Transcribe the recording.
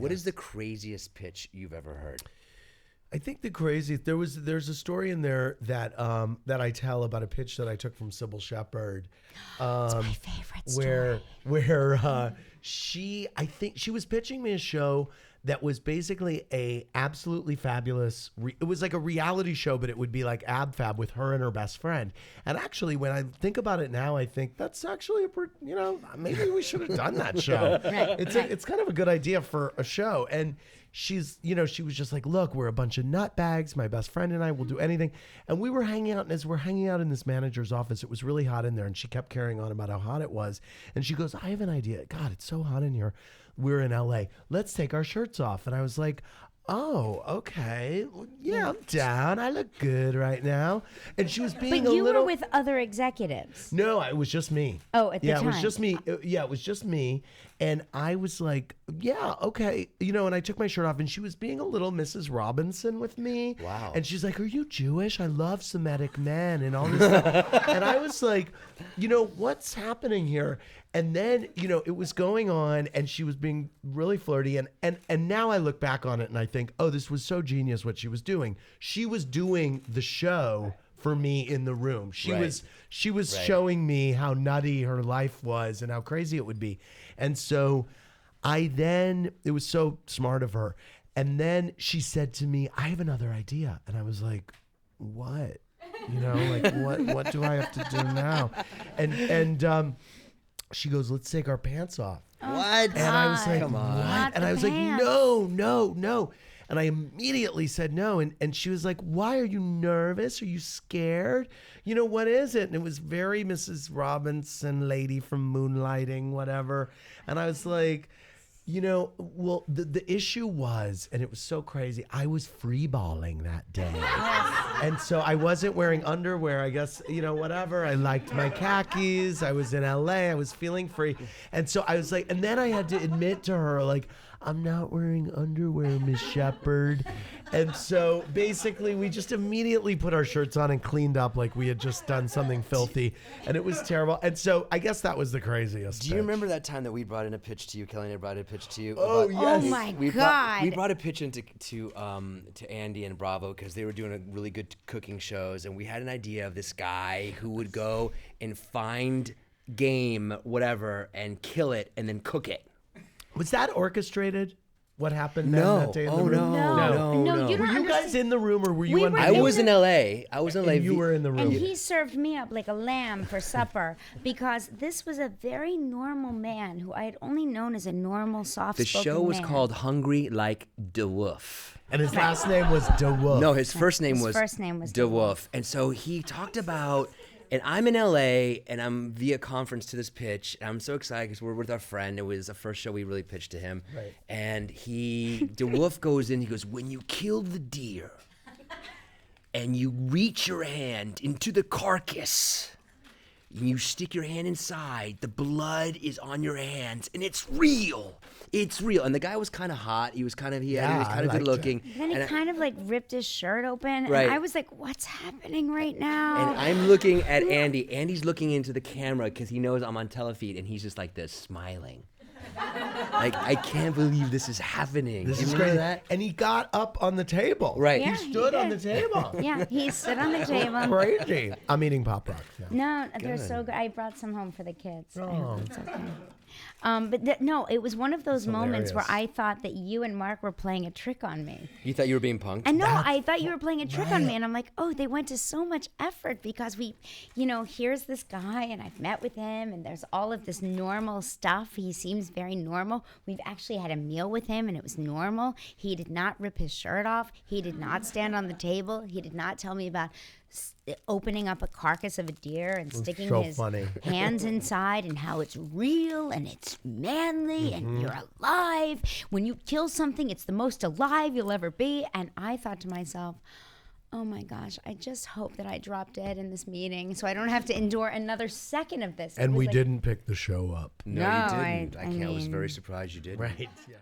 What is the craziest pitch you've ever heard? I think the craziest, there's a story in there that that I tell about a pitch that I took from Cybill Shepherd. It's my favorite story. Where I think she was pitching me a show that was basically a absolutely fabulous, it was like a reality show, but it would be like Ab Fab with her and her best friend. And actually, when I think about it now, I think that's actually maybe we should have done that show. It's kind of a good idea for a show. And she was just like, look, we're a bunch of nutbags. My best friend and I will do anything. And we were hanging out, and as we're hanging out in this manager's office, it was really hot in there, and she kept carrying on about how hot it was. And she goes, I have an idea. God, it's so hot in here. We're in LA. Let's take our shirts off. And I was like, oh, okay. Yeah, I'm down. I look good right now. And she was being But you were with other executives. No, it was just me. Oh, at the time. Yeah, it was just me. It was just me. And I was like, yeah, okay. And I took my shirt off, and she was being a little Mrs. Robinson with me. Wow. And she's like, are you Jewish? I love Semitic men and all this stuff. And I was like, what's happening here? And then, it was going on, and she was being really flirty. And now I look back on it, and I think, oh, this was so genius what she was doing. She was doing the show for me in the room. She was showing me how nutty her life was and how crazy it would be. And so it was so smart of her. And then she said to me, I have another idea. And I was like, what? What do I have to do now? And she goes, let's take our pants off. What? And I was like, come on. what? And I was like, no. And I immediately said no. And she was like, why? Are you nervous? Are you scared? What is it? And it was very Mrs. Robinson, lady from Moonlighting, whatever. And I was like, the issue was, and it was so crazy, I was freeballing that day. And so I wasn't wearing underwear, I guess, whatever. I liked my khakis. I was in LA. I was feeling free. And so I was like, and then I had to admit to her, like, I'm not wearing underwear, Miss Shepherd. And so basically we just immediately put our shirts on and cleaned up like we had just done something filthy. And it was terrible. And so I guess that was the craziest. Do you remember that time that we brought in a pitch to you, Kelly and I brought in a pitch to you? Oh, yes. Oh, my we God. Brought a pitch into to Andy and Bravo because they were doing a really good cooking shows. And we had an idea of this guy who would go and find game, whatever, and kill it and then cook it. Was that orchestrated? What happened that day in the room? room? No. You were you guys in the room, or were you? I was in LA. And you were in the room. And he served me up like a lamb for supper because this was a very normal man who I had only known as a normal, soft-spoken man. The show was called Hungry Like de Wolf. And his last name was de Wolf. No, his first name was de Wolf. And so he talked about. And I'm in LA, and I'm via conference to this pitch. And I'm so excited because we're with our friend. It was the first show we really pitched to him. Right. And De Wolf goes in. He goes, when you kill the deer, and you reach your hand into the carcass, and you stick your hand inside, the blood is on your hands, and it's real. It's real. And the guy was kind of hot. He was kind of good looking. Then he kind of like ripped his shirt open. Right. And I was like, what's happening right now? And I'm looking at Andy. Andy's looking into the camera because he knows I'm on telefeed, and he's just like this, smiling. Like, I can't believe this is happening. This is great. And he got up on the table. Right. Yeah, he stood on the table. Yeah, he stood on the table. Crazy. I'm eating Pop Rocks now. No, they're so good. I brought some home for the kids. Oh. I hope it's okay. No, it was one of those moments where I thought that you and Mark were playing a trick on me. You thought you were being punked? And no, I thought you were playing a trick on me. And I'm like, oh, they went to so much effort because here's this guy and I've met with him and there's all of this normal stuff. He seems very normal. We've actually had a meal with him and it was normal. He did not rip his shirt off. He did not stand on the table. He did not tell me about opening up a carcass of a deer and sticking his hands inside and how it's real and it's manly and you're alive. When you kill something, it's the most alive you'll ever be. And I thought to myself, oh my gosh, I just hope that I drop dead in this meeting so I don't have to endure another second of this. And we didn't pick the show up. No, you didn't. I was very surprised you didn't. Right. Yeah.